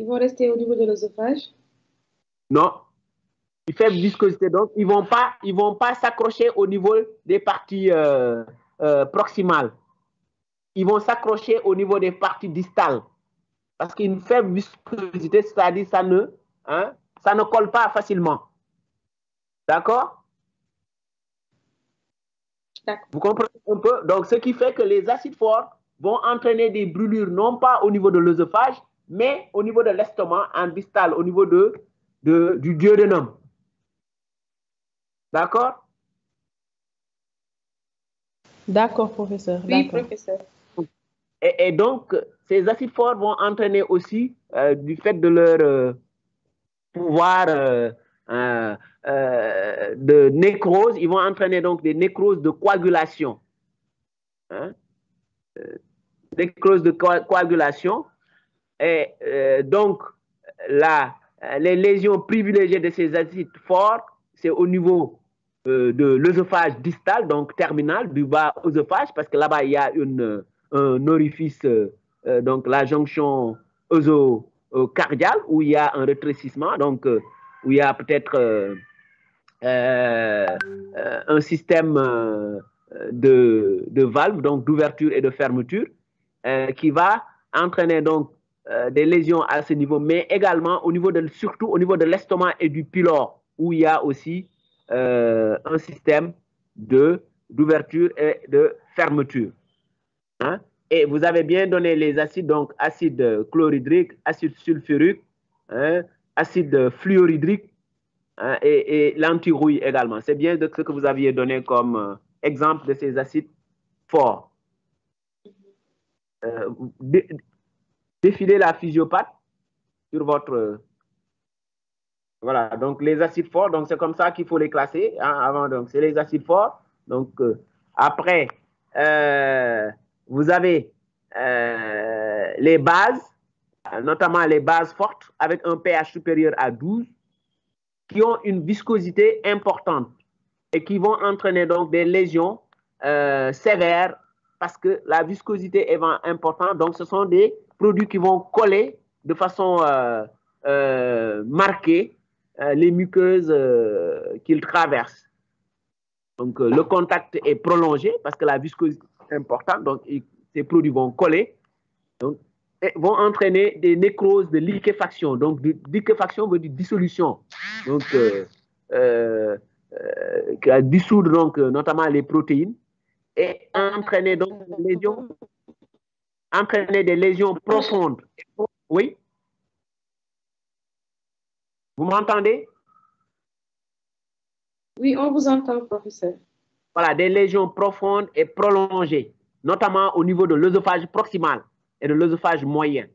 Ils vont rester au niveau de l'œsophage? Non. Faible viscosité, donc ils vont pas s'accrocher au niveau des parties proximales. Ils vont s'accrocher au niveau des parties distales. Parce qu'une faible viscosité, c'est-à-dire ça ne colle pas facilement. D'accord? Vous comprenez un peu? Donc, ce qui fait que les acides forts vont entraîner des brûlures, non pas au niveau de l'œsophage, mais au niveau de l'estomac, en distal, au niveau du duodénum. D'accord? D'accord, professeur. Oui, professeur. Et donc, ces acides forts vont entraîner aussi, du fait de leur pouvoir de nécrose, ils vont entraîner donc des nécroses de coagulation. Hein? Nécrose de coagulation. Et donc, les lésions privilégiées de ces acides forts, c'est au niveau de l'œsophage distal, donc terminal, du bas œsophage, parce que là-bas, il y a un orifice, donc la jonction œsocardiale, où il y a un rétrécissement, donc où il y a peut-être un système de valves, donc d'ouverture et de fermeture, qui va entraîner donc des lésions à ce niveau, mais également surtout au niveau de l'estomac et du pylore, où il y a aussi un système d'ouverture et de fermeture. Hein? Et vous avez bien donné les acides, donc acide chlorhydrique, acide sulfurique, hein, acide fluorhydrique, hein, et l'antirouille également. C'est bien de ce que vous aviez donné comme exemple de ces acides forts. Défilez la physiopathe sur votre... voilà, donc les acides forts, donc c'est comme ça qu'il faut les classer. Hein, avant, donc c'est les acides forts. Donc après, vous avez les bases, notamment les bases fortes, avec un pH supérieur à 12, qui ont une viscosité importante et qui vont entraîner donc des lésions sévères parce que la viscosité est importante. Donc, ce sont des produits qui vont coller de façon marquée les muqueuses qu'ils traversent. Donc, le contact est prolongé parce que la viscosité est importante. Donc, ces produits vont coller. Donc, et vont entraîner des nécroses de liquéfaction. Donc, liquéfaction veut dire dissolution. Donc, qui a dissoudre donc, notamment les protéines et entraîner donc des lésions profondes. Oui? Vous m'entendez? Oui, on vous entend, professeur. Voilà, des lésions profondes et prolongées, notamment au niveau de l'œsophage proximal et de l'œsophage moyen.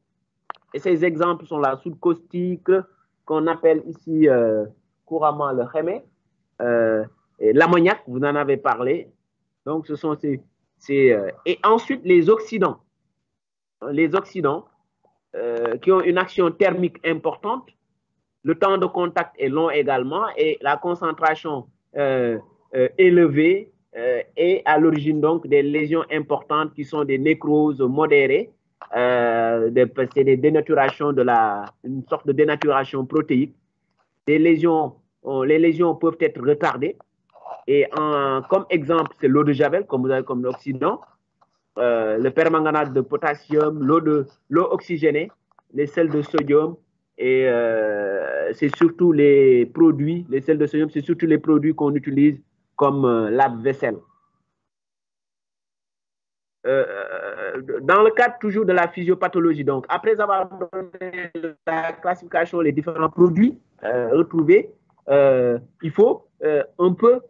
Et ces exemples sont la soude caustique, qu'on appelle ici couramment le chémé, l'ammoniac, vous en avez parlé. Donc, ce sont et ensuite, les oxydants. Les oxydants qui ont une action thermique importante. Le temps de contact est long également et la concentration élevée est à l'origine donc des lésions importantes qui sont des nécroses modérées. C'est des dénaturations une sorte de dénaturation protéique. Les lésions peuvent être retardées. Et comme exemple, c'est l'eau de Javel, comme vous avez comme l'oxydant, le permanganate de potassium, l'eau oxygénée, les sels de sodium, et c'est surtout les sels de sodium, c'est surtout les produits qu'on utilise comme lave-vaisselle. Dans le cadre toujours de la physiopathologie, donc après avoir donné la classification, les différents produits retrouvés, il faut un peu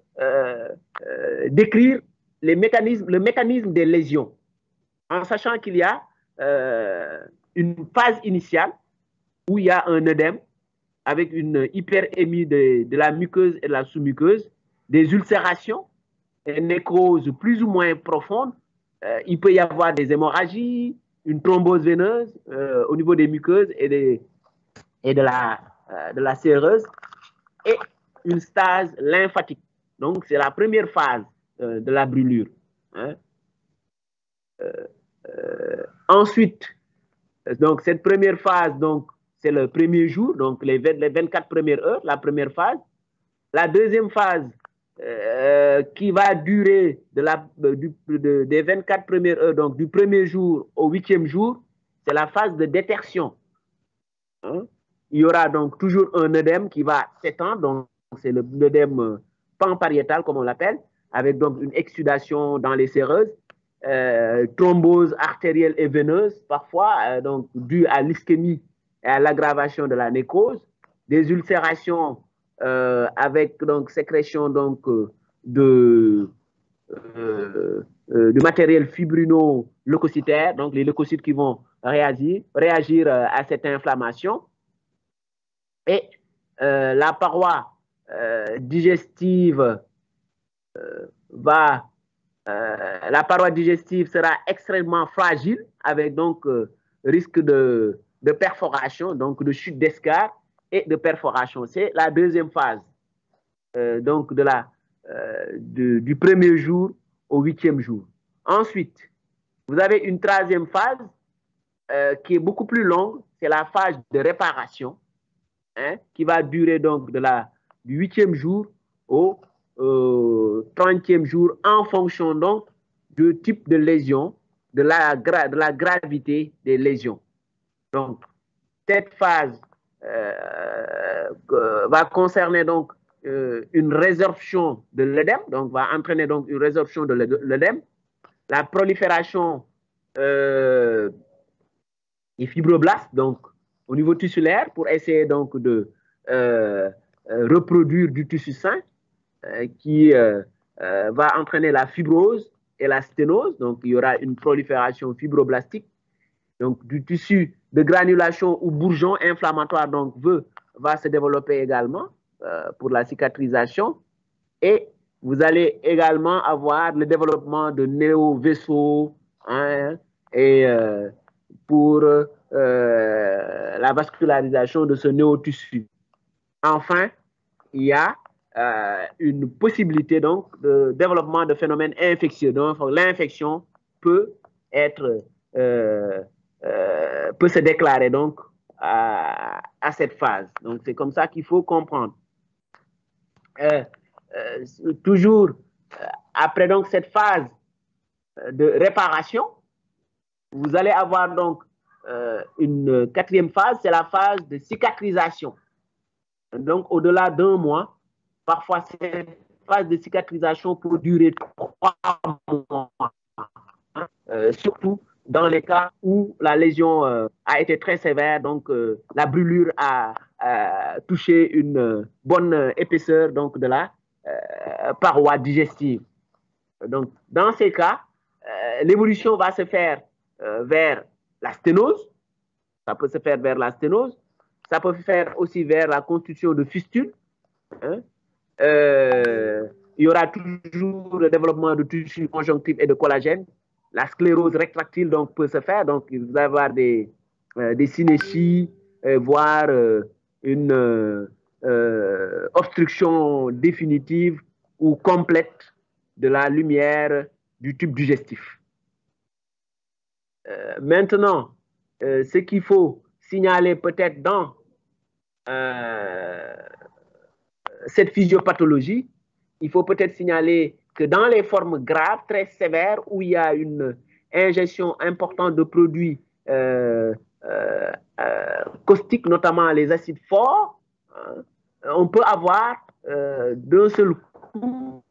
décrire le mécanisme des lésions, en sachant qu'il y a une phase initiale où il y a un œdème avec une hyperémie de la muqueuse et de la sous-muqueuse, des ulcérations, des nécroses plus ou moins profondes. Il peut y avoir des hémorragies, une thrombose veineuse au niveau des muqueuses et de la séreuse, et une stase lymphatique. Donc, c'est la première phase de la brûlure. Hein. Ensuite, donc, cette première phase donc, c'est le premier jour, donc les 24 premières heures, la première phase. La deuxième phase, qui va durer des 24 premières heures, donc du premier jour au 8e jour, c'est la phase de détertion. Hein? Il y aura donc toujours un œdème qui va s'étendre, donc c'est l'œdème panpariétal, comme on l'appelle, avec donc une exsudation dans les séreuses, thrombose artérielle et veineuse, parfois, donc due à l'ischémie et à l'aggravation de la nécrose, des ulcérations avec donc sécrétion donc de matériel fibrino-leucocytaire, donc les leucocytes qui vont réagir à cette inflammation. Et la paroi digestive la paroi digestive sera extrêmement fragile, avec donc risque de perforation, donc de chute d'escarre et de perforation. C'est la deuxième phase, donc du premier jour au 8e jour. Ensuite, vous avez une troisième phase qui est beaucoup plus longue, c'est la phase de réparation, hein, qui va durer donc du 8e jour au 30e jour, en fonction donc du type de lésion, de la gravité des lésions. Donc, cette phase va concerner donc une résorption de l'œdème, donc va entraîner donc une résorption de l'œdème, la prolifération des fibroblastes, donc au niveau tissulaire, pour essayer donc de reproduire du tissu sain, qui va entraîner la fibrose et la sténose. Donc, il y aura une prolifération fibroblastique. Donc, du tissu de granulation ou bourgeon inflammatoire donc, va se développer également pour la cicatrisation. Et vous allez également avoir le développement de néovaisseaux, hein, et pour la vascularisation de ce néotissu. Enfin, il y a une possibilité donc de développement de phénomènes infectieux. Donc, l'infection peut se déclarer donc à cette phase. Donc, c'est comme ça qu'il faut comprendre. Toujours après donc cette phase de réparation, vous allez avoir donc une quatrième phase, c'est la phase de cicatrisation. Donc, au-delà d'1 mois, parfois, cette phase de cicatrisation peut durer 3 mois, surtout dans les cas où la lésion a été très sévère, donc la brûlure a touché une bonne épaisseur donc, de la paroi digestive. Donc, dans ces cas, l'évolution va se faire vers la sténose. Ça peut se faire vers la sténose. Ça peut se faire aussi vers la constitution de fistules. Hein. Il y aura toujours le développement de tissus conjonctifs et de collagène. La sclérose rétractile donc, peut se faire. Donc, vous allez avoir des synéchies, voire une obstruction définitive ou complète de la lumière du tube digestif. Maintenant, ce qu'il faut signaler peut-être dans cette physiopathologie, il faut peut-être signaler que dans les formes graves, très sévères, où il y a une ingestion importante de produits caustiques, notamment les acides forts, hein, on peut avoir d'un seul coup